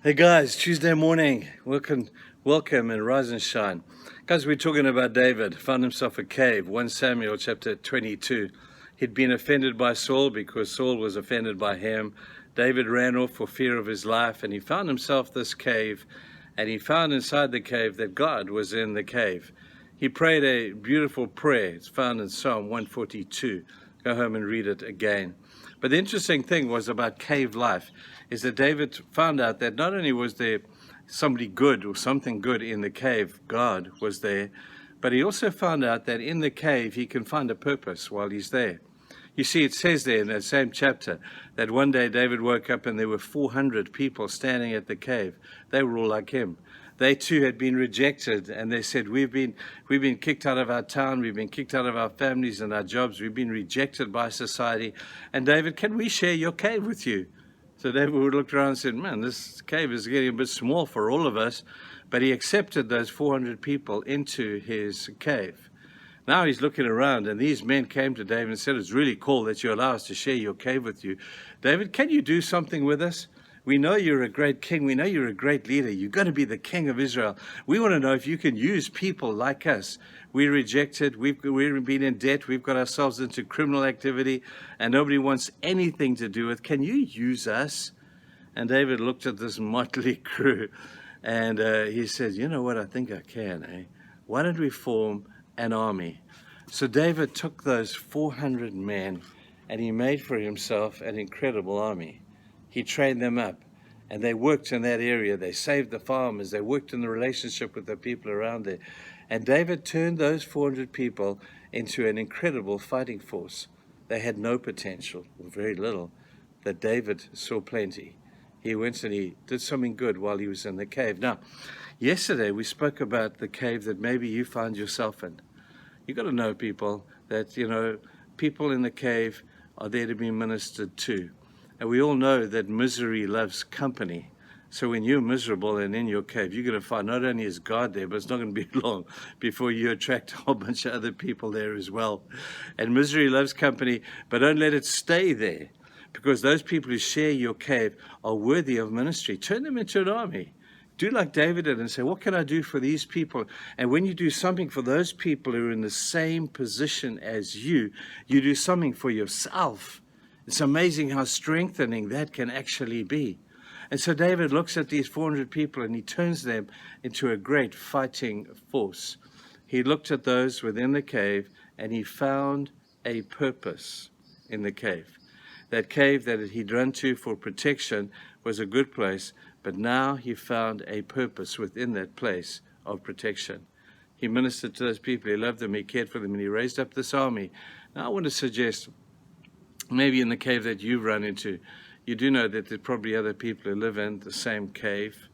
Hey guys, Tuesday morning. Welcome and rise and shine. Guys, we're talking about David. Found himself a cave, 1 Samuel chapter 22. He'd been offended by Saul because Saul was offended by him. David ran off for fear of his life and he found himself this cave, and he found inside the cave that God was in the cave. He prayed a beautiful prayer. It's found in Psalm 142. Go home and read it again. But the interesting thing was about cave life is that David found out that not only was there somebody good or something good in the cave, God was there, but he also found out that in the cave he can find a purpose while he's there. You see, it says there in that same chapter that one day David woke up and there were 400 people standing at the cave. They were all like him. They too had been rejected, and they said, we've been kicked out of our town, we've been kicked out of our families and our jobs, we've been rejected by society. And David, can we share your cave with you? So David looked around and said, man, this cave is getting a bit small for all of us. But he accepted those 400 people into his cave. Now he's looking around, and these men came to David and said, it's really cool that you allow us to share your cave with you. David, can you do something with us? We know you're a great king. We know you're a great leader. You're going to be the king of Israel. We want to know if you can use people like us. We're rejected. We've been in debt. We've got ourselves into criminal activity, and nobody wants anything to do with. Can you use us? And David looked at this motley crew, and he said, you know what? I think I can. Why don't we form an army? So David took those 400 men, and he made for himself an incredible army. He trained them up, and they worked in that area. They saved the farmers. They worked in the relationship with the people around there. And David turned those 400 people into an incredible fighting force. They had no potential, or very little, but David saw plenty. He went and he did something good while he was in the cave. Now, yesterday we spoke about the cave that maybe you find yourself in. You've got to know, people, that, people in the cave are there to be ministered to. And we all know that misery loves company. So when you're miserable and in your cave, you're going to find not only is God there, but it's not going to be long before you attract a whole bunch of other people there as well. And misery loves company, but don't let it stay there, because those people who share your cave are worthy of ministry. Turn them into an army. Do like David did and say, what can I do for these people? And when you do something for those people who are in the same position as you do something for yourself. It's amazing how strengthening that can actually be. And so David looks at these 400 people and he turns them into a great fighting force. He looked at those within the cave and he found a purpose in the cave. That cave that he'd run to for protection was a good place, but now he found a purpose within that place of protection. He ministered to those people, he loved them, he cared for them, and he raised up this army. Now I want to suggest, maybe in the cave that you've run into, you do know that there are probably other people who live in the same cave.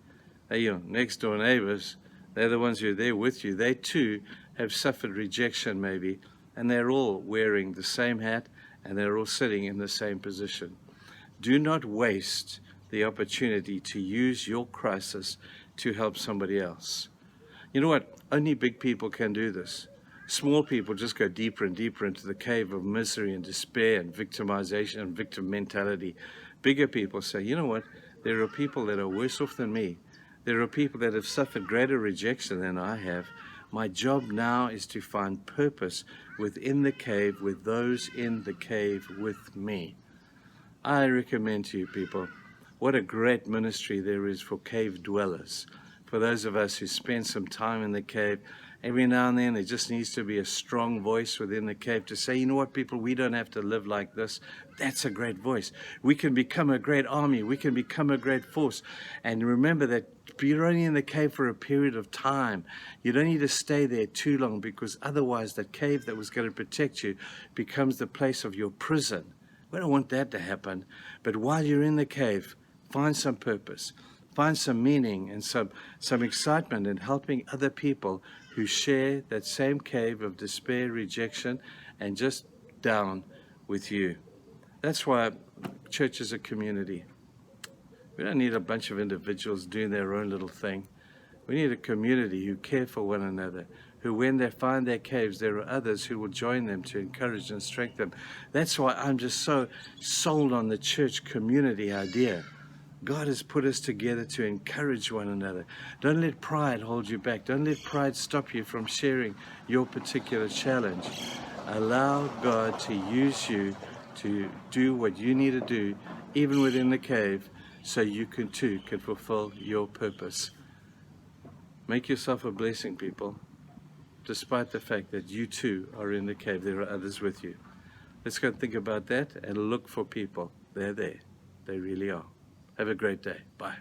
They're your next door neighbors. They're the ones who are there with you. They too have suffered rejection maybe, and they're all wearing the same hat, and they're all sitting in the same position. Do not waste the opportunity to use your crisis to help somebody else. You know what? Only big people can do this. Small people just go deeper and deeper into the cave of misery and despair and victimization and victim mentality. Bigger people say, you know what? There are people that are worse off than me. There are people that have suffered greater rejection than I have. My job now is to find purpose within the cave with those in the cave with me. I recommend to you, people, what a great ministry there is for cave dwellers. For those of us who spend some time in the cave, every now and then there just needs to be a strong voice within the cave to say, you know what, people, we don't have to live like this. That's a great voice. We can become a great army. We can become a great force. And remember that you're only in the cave for a period of time. You don't need to stay there too long, because otherwise that cave that was going to protect you becomes the place of your prison. We don't want that to happen. But while you're in the cave, find some purpose. Find some meaning and some excitement in helping other people who share that same cave of despair, rejection, and just down with you. That's why church is a community. We don't need a bunch of individuals doing their own little thing. We need a community who care for one another, who when they find their caves, there are others who will join them to encourage and strengthen them. That's why I'm just so sold on the church community idea. God has put us together to encourage one another. Don't let pride hold you back. Don't let pride stop you from sharing your particular challenge. Allow God to use you to do what you need to do, even within the cave, so you too can fulfill your purpose. Make yourself a blessing, people, despite the fact that you too are in the cave. There are others with you. Let's go and think about that and look for people. They're there. They really are. Have a great day. Bye.